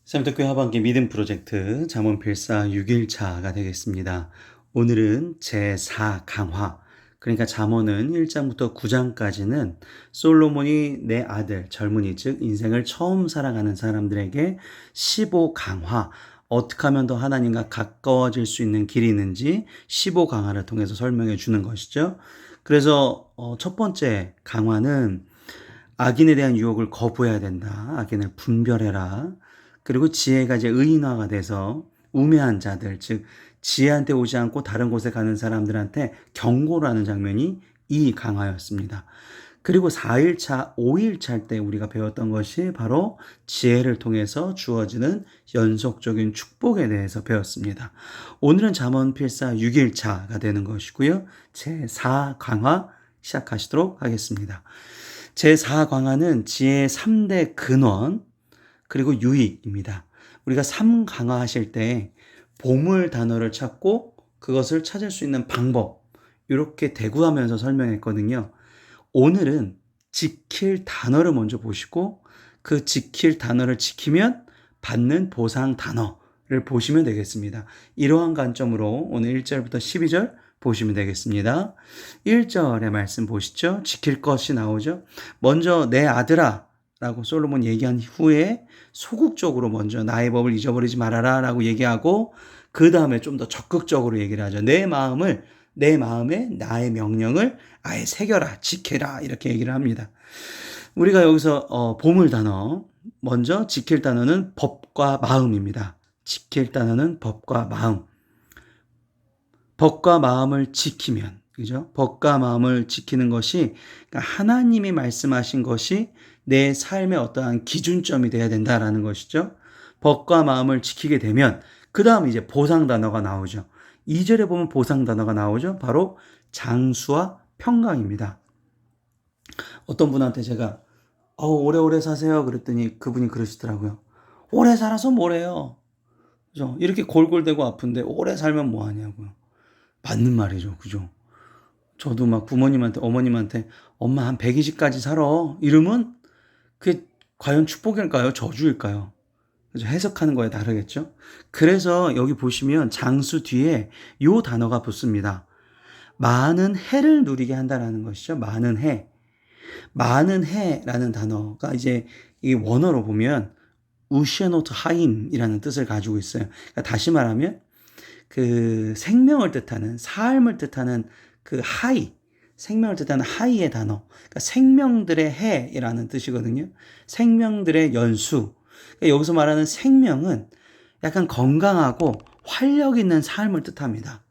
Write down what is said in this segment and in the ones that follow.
샘터교회 하반기 믿음 프로젝트 잠언 필사 6일차가 되겠습니다. 오늘은 제4 강화, 그러니까 잠언은 1장부터 9장까지는 솔로몬이 내 아들, 젊은이 즉 인생을 처음 살아가는 사람들에게 15 강화, 어떻게 하면 더 하나님과 가까워질 수 있는 길이 있는지 15 강화를 통해서 설명해 주는 것이죠. 그래서 첫 번째 강화는 악인에 대한 유혹을 거부해야 된다. 악인을 분별해라. 그리고 지혜가 이제 의인화가 돼서 우매한 자들, 즉 지혜한테 오지 않고 다른 곳에 가는 사람들한테 경고를 하는 장면이 이 강화였습니다. 그리고 4일차, 5일차 때 우리가 배웠던 것이 바로 지혜를 통해서 주어지는 연속적인 축복에 대해서 배웠습니다. 오늘은 잠언 필사 6일차가 되는 것이고요. 제4 강화 시작하시도록 하겠습니다. 제4강화는 지혜의 3대 근원 그리고 유익입니다. 우리가 3강화 하실 때 보물 단어를 찾고 그것을 찾을 수 있는 방법 이렇게 대구하면서 설명했거든요. 오늘은 지킬 단어를 먼저 보시고 그 지킬 단어를 지키면 받는 보상 단어를 보시면 되겠습니다. 이러한 관점으로 오늘 1절부터 12절 보시면 되겠습니다. 1절의 말씀 보시죠. 지킬 것이 나오죠. 먼저 내 아들아 라고 솔로몬 얘기한 후에 소극적으로 먼저 나의 법을 잊어버리지 말아라 라고 얘기하고 그 다음에 좀 더 적극적으로 얘기를 하죠. 내 마음에 나의 명령을 아예 새겨라, 지켜라 이렇게 얘기를 합니다. 우리가 여기서 보물 단어, 먼저 지킬 단어는 법과 마음입니다. 지킬 단어는 법과 마음. 법과 마음을 지키면, 그죠? 법과 마음을 지키는 것이 그러니까 하나님이 말씀하신 것이 내 삶의 어떠한 기준점이 돼야 된다라는 것이죠. 법과 마음을 지키게 되면 그 다음 이제 보상 단어가 나오죠. 2절에 보면 보상 단어가 나오죠. 바로 장수와 평강입니다. 어떤 분한테 제가 오래오래 사세요 그랬더니 그분이 그러시더라고요. 오래 살아서 뭐래요? 그죠? 이렇게 골골대고 아픈데 오래 살면 뭐 하냐고요. 맞는 말이죠. 그죠? 저도 막 부모님한테, 어머님한테 엄마 한 120까지 살아. 이러면 그게 과연 축복일까요? 저주일까요? 그죠? 해석하는 거에 다르겠죠? 그래서 여기 보시면 장수 뒤에 요 단어가 붙습니다. 많은 해를 누리게 한다라는 것이죠. 많은 해. 많은 해라는 단어가 이제 이 원어로 보면 우시에노트 하임이라는 뜻을 가지고 있어요. 그러니까 다시 말하면 그 생명을 뜻하는 삶을 뜻하는 그 하이, 생명을 뜻하는 하이의 단어, 그러니까 생명들의 해라는 뜻이거든요. 생명들의 연수. 그러니까 여기서 말하는 생명은 약간 건강하고 활력 있는 삶을 뜻합니다.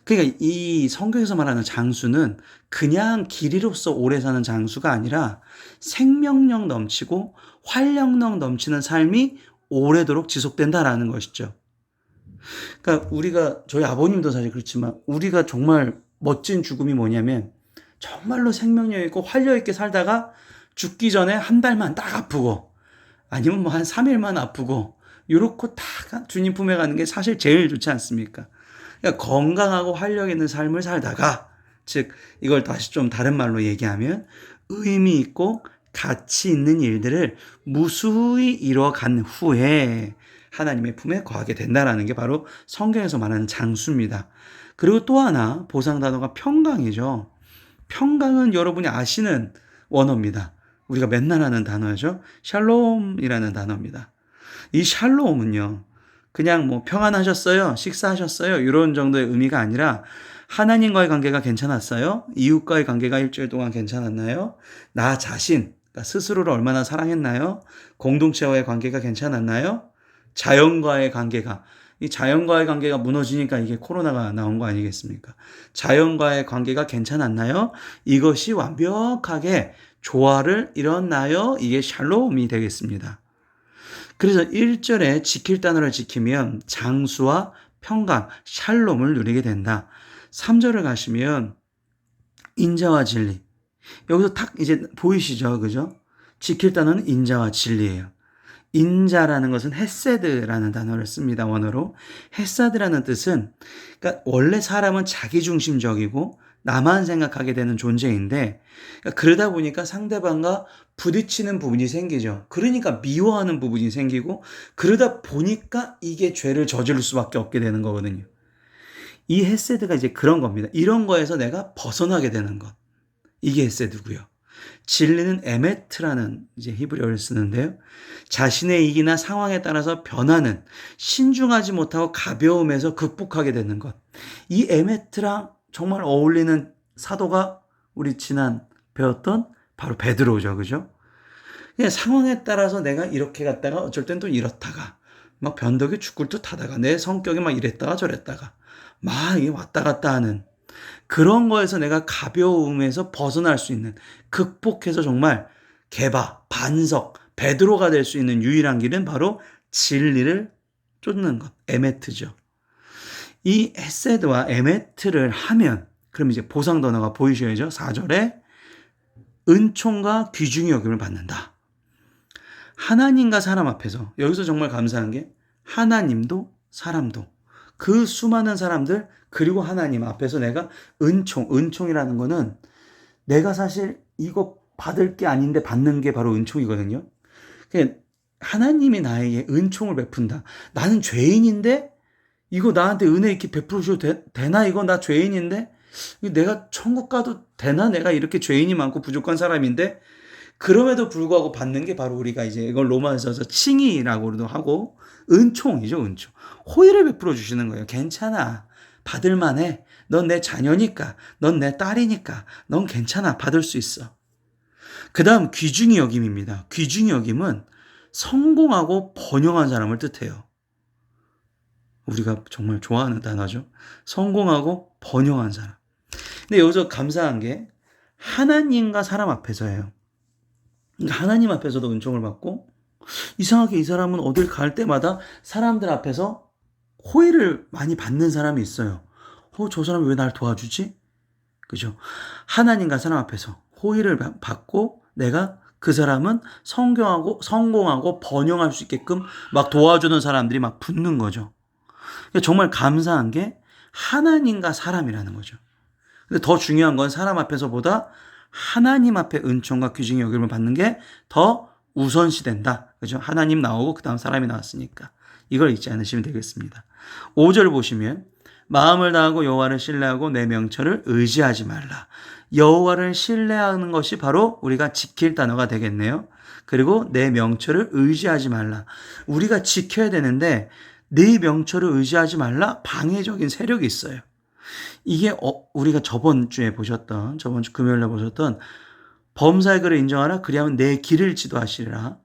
그러니까 이 성경에서 말하는 장수는 그냥 길이로서 오래 사는 장수가 아니라 생명력 넘치고 활력력 넘치는 삶이 오래도록 지속된다라는 것이죠. 그러니까 우리가 저희 아버님도 사실 그렇지만 우리가 정말 멋진 죽음이 뭐냐면 정말로 생명력 있고 활력 있게 살다가 죽기 전에 한 달만 딱 아프고 아니면 뭐 한 3일만 아프고 요렇고 딱 주님 품에 가는 게 사실 제일 좋지 않습니까? 그러니까 건강하고 활력 있는 삶을 살다가 즉 이걸 다시 좀 다른 말로 얘기하면 의미 있고 가치 있는 일들을 무수히 이뤄간 후에 하나님의 품에 거하게 된다라는 게 바로 성경에서 말하는 장수입니다. 그리고 또 하나 보상 단어가 평강이죠. 평강은 여러분이 아시는 원어입니다. 우리가 맨날 하는 단어죠. 샬롬이라는 단어입니다. 이 샬롬은요. 그냥 뭐 평안하셨어요? 식사하셨어요? 이런 정도의 의미가 아니라 하나님과의 관계가 괜찮았어요? 이웃과의 관계가 일주일 동안 괜찮았나요? 나 자신, 그러니까 스스로를 얼마나 사랑했나요? 공동체와의 관계가 괜찮았나요? 자연과의 관계가, 이 자연과의 관계가 무너지니까 이게 코로나가 나온 거 아니겠습니까? 자연과의 관계가 괜찮았나요? 이것이 완벽하게 조화를 이뤘나요? 이게 샬롬이 되겠습니다. 그래서 1절에 지킬 단어를 지키면 장수와 평강, 샬롬을 누리게 된다. 3절을 가시면 인자와 진리. 여기서 딱 이제 보이시죠? 그죠? 지킬 단어는 인자와 진리예요. 인자라는 것은 헤세드라는 단어를 씁니다. 원어로. 헤세드라는 뜻은 그러니까 원래 사람은 자기중심적이고 나만 생각하게 되는 존재인데, 그러다 보니까 상대방과 부딪히는 부분이 생기죠. 그러니까 미워하는 부분이 생기고, 그러다 보니까 이게 죄를 저지를 수밖에 없게 되는 거거든요. 이 헤세드가 이제 그런 겁니다. 이런 거에서 내가 벗어나게 되는 것. 이게 헤세드고요. 진리는 에메트라는 이제 히브리어를 쓰는데요. 자신의 이익이나 상황에 따라서 변하는, 신중하지 못하고 가벼움에서 극복하게 되는 것. 이 에메트랑 정말 어울리는 사도가 우리 지난 배웠던 바로 베드로죠. 그죠? 그냥 상황에 따라서 내가 이렇게 갔다가 어쩔 땐 또 이렇다가 막 변덕에 죽을 듯 하다가 내 성격이 막 이랬다가 저랬다가 막 이게 왔다 갔다 하는 그런 거에서 내가 가벼움에서 벗어날 수 있는, 극복해서 정말 개바, 반석, 베드로가 될 수 있는 유일한 길은 바로 진리를 쫓는 것, 에메트죠. 이 헤세드와 에메트를 하면 그럼 이제 보상 단어가 보이셔야죠. 4절에 은총과 귀중히 여김을 받는다. 하나님과 사람 앞에서, 여기서 정말 감사한 게 하나님도 사람도 그 수많은 사람들 그리고 하나님 앞에서 내가 은총이라는 거는 내가 사실 이거 받을 게 아닌데 받는 게 바로 은총이거든요. 하나님이 나에게 은총을 베푼다. 나는 죄인인데 이거 나한테 은혜 이렇게 베풀어 줘도 되나? 이거 나 죄인인데 내가 천국 가도 되나? 내가 이렇게 죄인이 많고 부족한 사람인데, 그럼에도 불구하고 받는 게 바로 우리가 이제 이걸 로마서에서 칭의라고도 하고 은총이죠, 은총. 호의를 베풀어 주시는 거예요. 괜찮아. 받을 만해. 넌 내 자녀니까. 넌 내 딸이니까. 넌 괜찮아. 받을 수 있어. 그다음 귀중히 여김입니다. 귀중히 여김은 성공하고 번영한 사람을 뜻해요. 우리가 정말 좋아하는 단어죠. 성공하고 번영한 사람. 근데 여기서 감사한 게 하나님과 사람 앞에서예요. 그러니까 하나님 앞에서도 은총을 받고, 이상하게 이 사람은 어딜 갈 때마다 사람들 앞에서 호의를 많이 받는 사람이 있어요. 저 사람이 왜 날 도와주지? 그죠? 하나님과 사람 앞에서 호의를 받고 내가 그 사람은 성공하고 번영할 수 있게끔 막 도와주는 사람들이 막 붙는 거죠. 정말 감사한 게 하나님과 사람이라는 거죠. 근데 더 중요한 건 사람 앞에서보다 하나님 앞에 은총과 귀중히 여김을 받는 게 더 우선시 된다. 그죠? 하나님 나오고 그 다음 사람이 나왔으니까. 이걸 잊지 않으시면 되겠습니다. 5절 보시면 마음을 다하고 여호와를 신뢰하고 내 명철을 의지하지 말라. 여호와를 신뢰하는 것이 바로 우리가 지킬 단어가 되겠네요. 그리고 내 명철을 의지하지 말라. 우리가 지켜야 되는데 네 명철을 의지하지 말라. 방해적인 세력이 있어요. 이게 우리가 저번 주 금요일에 보셨던 범사의 글을 인정하라. 그리하면 내 길을 지도하시리라.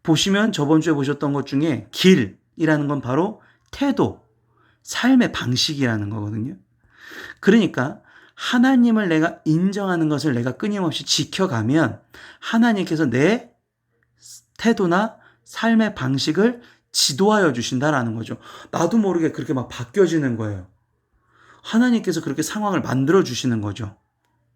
보시면 저번 주에 보셨던 것 중에 길이라는 건 바로 태도, 삶의 방식이라는 거거든요. 그러니까 하나님을 내가 인정하는 것을 내가 끊임없이 지켜가면 하나님께서 내 태도나 삶의 방식을 지도하여 주신다라는 거죠. 나도 모르게 그렇게 막 바뀌어지는 거예요. 하나님께서 그렇게 상황을 만들어 주시는 거죠.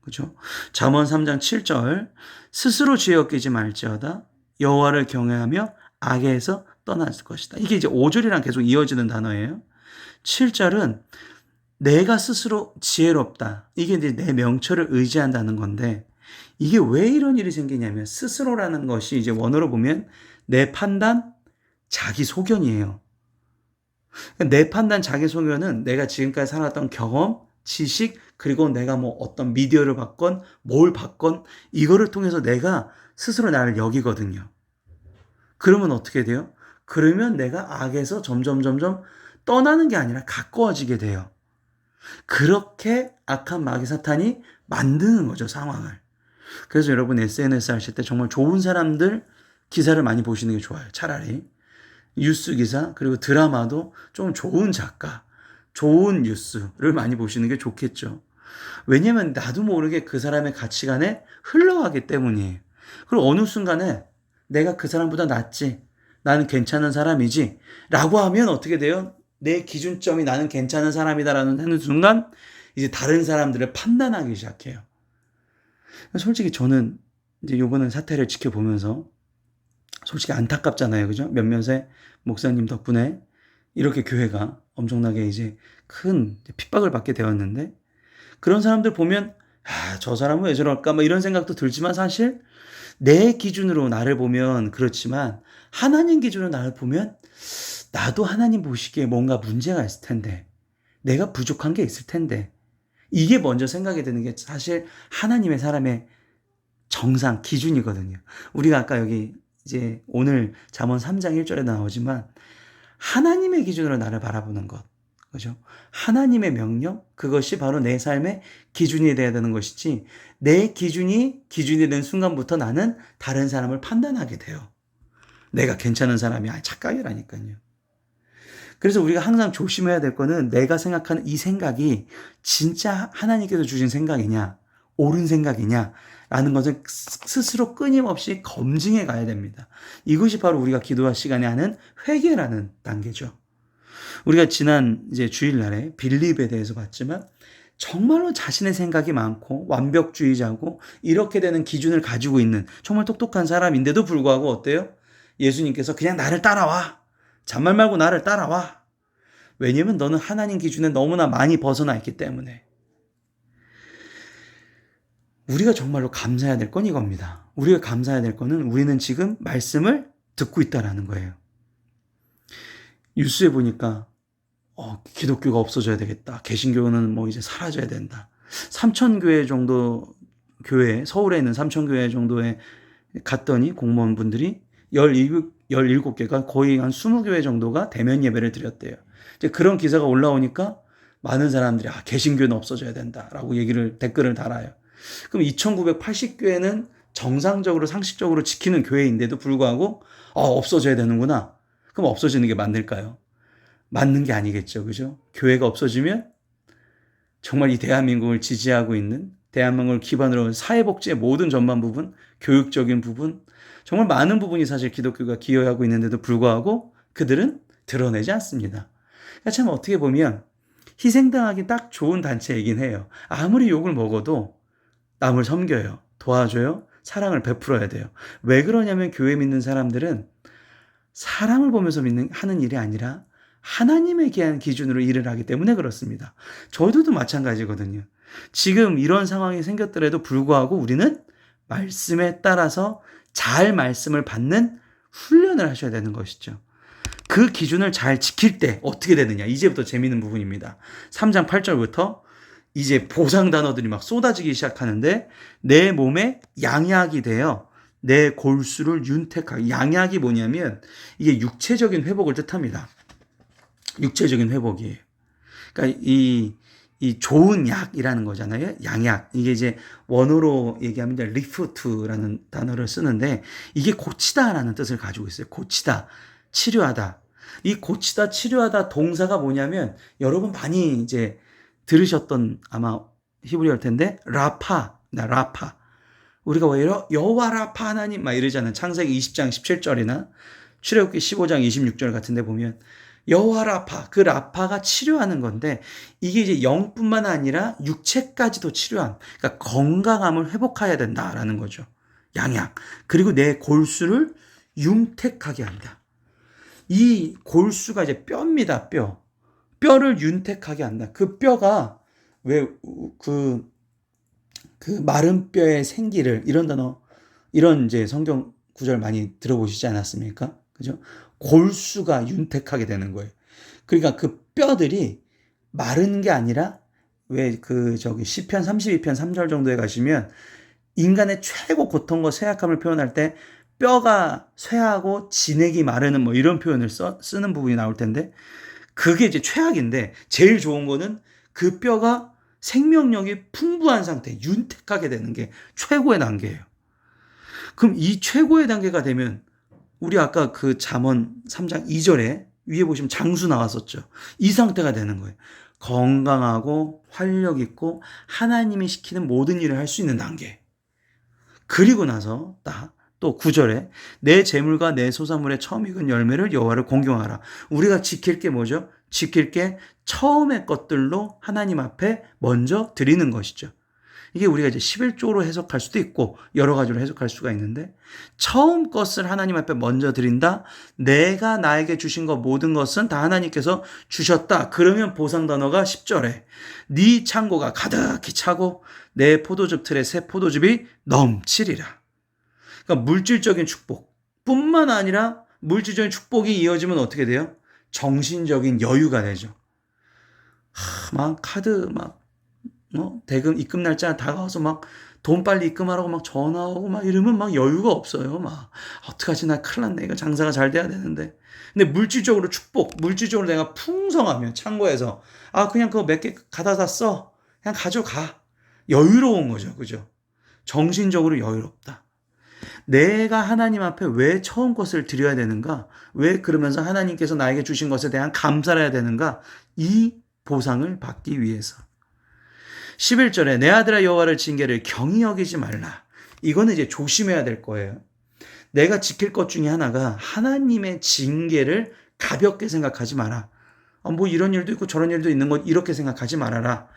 그죠? 잠언 3장 7절 스스로 죄 엮이지 말지어다 여호와를 경외하며 악에서 떠날 것이다. 이게 이제 5절이랑 계속 이어지는 단어예요. 7절은 내가 스스로 지혜롭다. 이게 이제 내 명철을 의지한다는 건데, 이게 왜 이런 일이 생기냐면 스스로라는 것이 이제 원어로 보면 내 판단, 자기 소견이에요. 내 판단, 자기 소견은 내가 지금까지 살았던 경험, 지식, 그리고 내가 뭐 어떤 미디어를 봤건 뭘 봤건 이거를 통해서 내가 스스로 나를 여기거든요. 그러면 어떻게 돼요? 그러면 내가 악에서 점점 떠나는 게 아니라 가까워지게 돼요. 그렇게 악한 마귀 사탄이 만드는 거죠, 상황을. 그래서 여러분 SNS 하실 때 정말 좋은 사람들 기사를 많이 보시는 게 좋아요. 차라리 뉴스 기사 그리고 드라마도 좀 좋은 작가, 좋은 뉴스를 많이 보시는 게 좋겠죠. 왜냐면 나도 모르게 그 사람의 가치관에 흘러가기 때문이에요. 그리고 어느 순간에 내가 그 사람보다 낫지, 나는 괜찮은 사람이지 라고 하면 어떻게 돼요? 내 기준점이 나는 괜찮은 사람이다라는 하는 순간 이제 다른 사람들을 판단하기 시작해요. 솔직히 저는 이제 요번에 사태를 지켜보면서 솔직히 안타깝잖아요. 그죠? 몇몇의 목사님 덕분에 이렇게 교회가 엄청나게 이제 큰 핍박을 받게 되었는데, 그런 사람들 보면 저 사람은 왜 저럴까? 뭐 이런 생각도 들지만 사실 내 기준으로 나를 보면 그렇지만 하나님 기준으로 나를 보면 나도 하나님 보시기에 뭔가 문제가 있을 텐데 내가 부족한 게 있을 텐데 이게 먼저 생각이 드는 게 사실 하나님의 사람의 정상 기준이거든요. 우리가 아까 여기 이제 오늘 잠언 3장 1절에 나오지만 하나님의 기준으로 나를 바라보는 것. 그죠? 하나님의 명령? 그것이 바로 내 삶의 기준이 돼야 되는 것이지 내 기준이 된 순간부터 나는 다른 사람을 판단하게 돼요. 내가 괜찮은 사람이 착각이라니까요. 그래서 우리가 항상 조심해야 될 거는 내가 생각하는 이 생각이 진짜 하나님께서 주신 생각이냐, 옳은 생각이냐, 라는 것을 스스로 끊임없이 검증해 가야 됩니다. 이것이 바로 우리가 기도할 시간에 하는 회개라는 단계죠. 우리가 지난 이제 주일날에 빌립에 대해서 봤지만 정말로 자신의 생각이 많고 완벽주의자고 이렇게 되는 기준을 가지고 있는 정말 똑똑한 사람인데도 불구하고 어때요? 예수님께서 그냥 나를 따라와. 잔말 말고 나를 따라와. 왜냐면 너는 하나님 기준에 너무나 많이 벗어나 있기 때문에. 우리가 정말로 감사해야 될 건 이겁니다. 우리가 감사해야 될 거는 우리는 지금 말씀을 듣고 있다라는 거예요. 뉴스에 보니까 기독교가 없어져야 되겠다. 개신교는 뭐 이제 사라져야 된다. 삼천교회 정도 교회, 서울에 있는 삼천교회 정도에 갔더니 공무원분들이 17개가 거의 한 20교회 정도가 대면 예배를 드렸대요. 이제 그런 기사가 올라오니까 많은 사람들이 개신교는 없어져야 된다라고 댓글을 달아요. 그럼 2980교회는 정상적으로 상식적으로 지키는 교회인데도 불구하고 없어져야 되는구나. 그럼 없어지는 게 맞을까요? 맞는 게 아니겠죠. 그죠? 교회가 없어지면 정말 이 대한민국을 지지하고 있는 대한민국을 기반으로 사회복지의 모든 전반 부분, 교육적인 부분, 정말 많은 부분이 사실 기독교가 기여하고 있는데도 불구하고 그들은 드러내지 않습니다. 그러니까 참 어떻게 보면 희생당하기 딱 좋은 단체이긴 해요. 아무리 욕을 먹어도 남을 섬겨요. 도와줘요. 사랑을 베풀어야 돼요. 왜 그러냐면 교회 믿는 사람들은 사람을 보면서 하는 일이 아니라 하나님에 대한 기준으로 일을 하기 때문에 그렇습니다. 저희들도 마찬가지거든요. 지금 이런 상황이 생겼더라도 불구하고 우리는 말씀에 따라서 잘 말씀을 받는 훈련을 하셔야 되는 것이죠. 그 기준을 잘 지킬 때 어떻게 되느냐. 이제부터 재미있는 부분입니다. 3장 8절부터 이제 보상 단어들이 막 쏟아지기 시작하는데 내 몸에 양약이 되어 내 골수를 윤택하게. 양약이 뭐냐면 이게 육체적인 회복을 뜻합니다. 육체적인 회복이에요. 그러니까 이 좋은 약이라는 거잖아요. 양약. 이게 이제 원어로 얘기하면 이제 리프트라는 단어를 쓰는데 이게 고치다라는 뜻을 가지고 있어요. 고치다, 치료하다. 이 고치다, 치료하다 동사가 뭐냐면 여러분 많이 이제 들으셨던 아마 히브리어일 텐데 라파. 우리가 왜 여호와 라파 하나님 막 이러잖아요. 창세기 20장 17절이나 출애굽기 15장 26절 같은 데 보면 여호와 라파, 그 라파가 치료하는 건데 이게 이제 영뿐만 아니라 육체까지도 치료함. 그러니까 건강함을 회복해야 된다라는 거죠. 양약. 그리고 내 골수를 윤택하게 한다. 이 골수가 이제 뼈입니다. 뼈를 윤택하게 한다. 그 뼈가 왜 그 마른 뼈의 생기를 이런 단어 이런 이제 성경 구절 많이 들어보시지 않았습니까? 그죠? 골수가 윤택하게 되는 거예요. 그러니까 그 뼈들이 마른 게 아니라 왜 시편 32편 3절 정도에 가시면 인간의 최고 고통과 쇠약함을 표현할 때 뼈가 쇠하고 진액이 마르는 뭐 이런 표현을 쓰는 부분이 나올 텐데 그게 이제 최악인데 제일 좋은 거는 그 뼈가 생명력이 풍부한 상태, 윤택하게 되는 게 최고의 단계예요. 그럼 이 최고의 단계가 되면 우리 아까 그 잠언 3장 2절에 위에 보시면 장수 나왔었죠. 이 상태가 되는 거예요. 건강하고 활력 있고 하나님이 시키는 모든 일을 할 수 있는 단계. 그리고 나서 또 9절에 내 재물과 내 소산물의 처음 익은 열매를 여호와를 공경하라. 우리가 지킬 게 뭐죠? 지킬 게 처음의 것들로 하나님 앞에 먼저 드리는 것이죠. 이게 우리가 이제 11조로 해석할 수도 있고 여러 가지로 해석할 수가 있는데, 처음 것을 하나님 앞에 먼저 드린다. 내가 나에게 주신 것 모든 것은 다 하나님께서 주셨다. 그러면 보상 단어가 10절에 네 창고가 가득히 차고 내 포도즙 틀에 새 포도즙이 넘치리라. 그러니까 물질적인 축복뿐만 아니라 물질적인 축복이 이어지면 어떻게 돼요? 정신적인 여유가 되죠. 막 카드 대금 입금 날짜 다가와서 막 돈 빨리 입금하라고 막 전화 오고 막 이러면 막 여유가 없어요. 막 어떡하지, 나 큰일 났네. 이거 장사가 잘 돼야 되는데. 근데 물질적으로 축복, 물질적으로 내가 풍성하면 창고에서 그냥 그거 몇 개 가져다 써. 그냥 가져가. 여유로운 거죠. 그죠? 정신적으로 여유롭다. 내가 하나님 앞에 왜 처음 것을 드려야 되는가? 왜 그러면서 하나님께서 나에게 주신 것에 대한 감사를 해야 되는가? 이 보상을 받기 위해서. 11절에 내 아들아 여호와를 징계를 경히 여기지 말라. 이거는 이제 조심해야 될 거예요. 내가 지킬 것 중에 하나가 하나님의 징계를 가볍게 생각하지 마라. 뭐 이런 일도 있고 저런 일도 있는 것 이렇게 생각하지 말아라.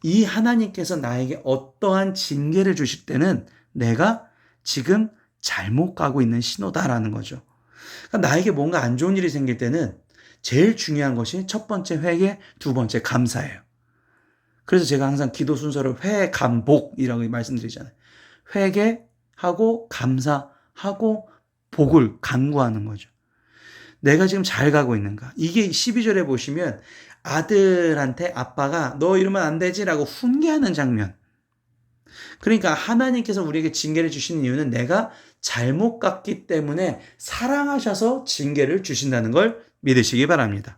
이 하나님께서 나에게 어떠한 징계를 주실 때는 내가 지금 잘못 가고 있는 신호다라는 거죠. 그러니까 나에게 뭔가 안 좋은 일이 생길 때는 제일 중요한 것이 첫 번째 회개, 두 번째 감사예요. 그래서 제가 항상 기도 순서를 회감복이라고 말씀드리잖아요. 회개하고 감사하고 복을 간구하는 거죠. 내가 지금 잘 가고 있는가? 이게 12절에 보시면 아들한테 아빠가 너 이러면 안 되지라고 훈계하는 장면. 그러니까 하나님께서 우리에게 징계를 주시는 이유는 내가 잘못 갔기 때문에 사랑하셔서 징계를 주신다는 걸 믿으시기 바랍니다.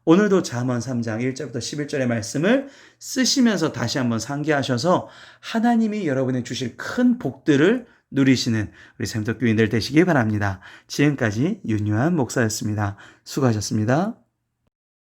오늘도 잠언 3장 1절부터 11절의 말씀을 쓰시면서 다시 한번 상기하셔서 하나님이 여러분에게 주실 큰 복들을 누리시는 우리 샘덕교인들 되시기 바랍니다. 지금까지 윤유한 목사였습니다. 수고하셨습니다.